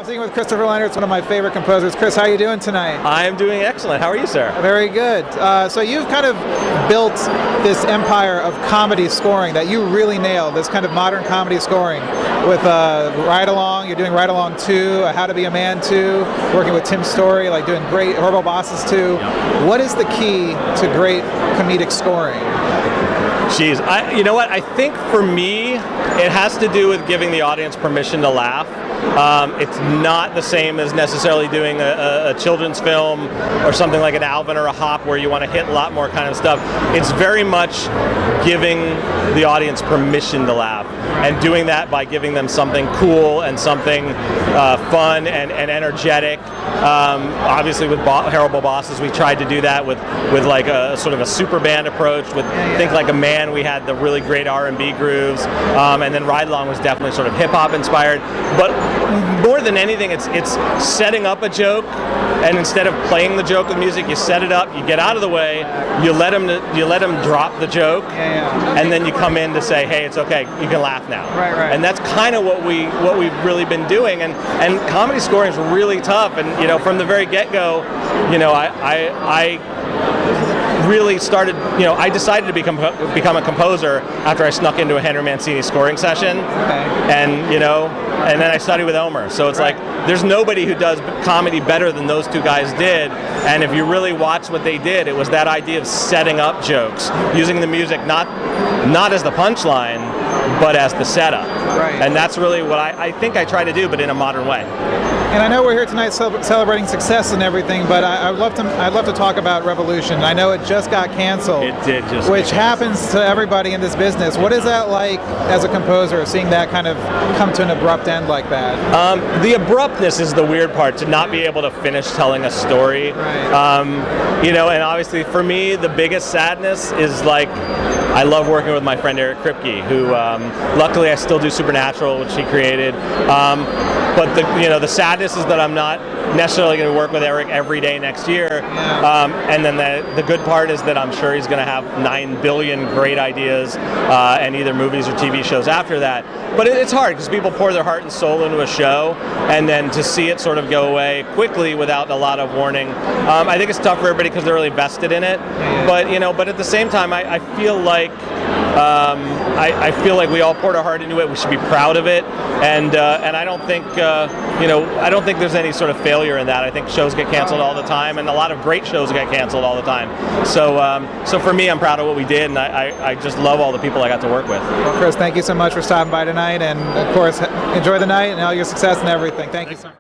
I'm speaking with Christopher Lennertz, one of my favorite composers. Chris, how are you doing tonight? I'm doing excellent. How are you, sir? Very good. So you've kind of built this empire of comedy scoring that you really nailed, this kind of modern comedy scoring with Ride Along. You're doing Ride Along 2, How to Be a Man 2, working with Tim Story, like doing great Horrible Bosses 2. Yep. What is the key to great comedic scoring? Jeez, you know what? I think for me, it has to do with giving the audience permission to laugh. It's not the same as necessarily doing a children's film or something like an Alvin or a Hop where you want to hit a lot more kind of stuff. It's very much giving the audience permission to laugh, and doing that by giving them something cool and something fun and energetic. Obviously with Horrible Bosses, we tried to do that with like a sort of a super band approach. With Think Like a Man, we had the really great R&B grooves, and then Ride Along was definitely sort of hip-hop inspired. But more than anything, it's setting up a joke, and instead of playing the joke with music, you set it up, you get out of the way, you let them drop the joke, and then you come in to say, hey, it's okay, you can laugh now. Right. And that's kind of what we've really been doing, and comedy scoring is really tough. And from the very get-go, I really started, I decided to become a composer after I snuck into a Henry Mancini scoring session. And then I studied with Omer. So it's like, there's nobody who does comedy better than those two guys did. And if you really watch what they did, it was that idea of setting up jokes, using the music not as the punchline, but as the setup. Right. And that's really what I think I try to do, but in a modern way. And I know we're here tonight celebrating success and everything, but I'd love to talk about Revolution. I know it just got canceled. It did just. Which happens to everybody in this business. What is that like as a composer, seeing that kind of come to an abrupt end like that? The abruptness is the weird part, to not be able to finish telling a story. Right. And obviously for me, the biggest sadness is like, I love working with my friend Eric Kripke, who luckily I still do Supernatural, which he created. But the sadness is that I'm not necessarily going to work with Eric every day next year. And then the good part is that I'm sure he's going to have 9 billion great ideas and either movies or TV shows after that. But it's hard because people pour their heart and soul into a show, and then to see it sort of go away quickly without a lot of warning. I think it's tough for everybody because they're really vested in it. But at the same time, I feel like I feel like we all poured our heart into it. We should be proud of it, and I don't think I don't think there's any sort of failure in that. I think shows get canceled all the time, and a lot of great shows get canceled all the time. So for me, I'm proud of what we did, and I just love all the people I got to work with. Well, Chris, thank you so much for stopping by tonight, and of course, enjoy the night and all your success and everything. Thank you so much.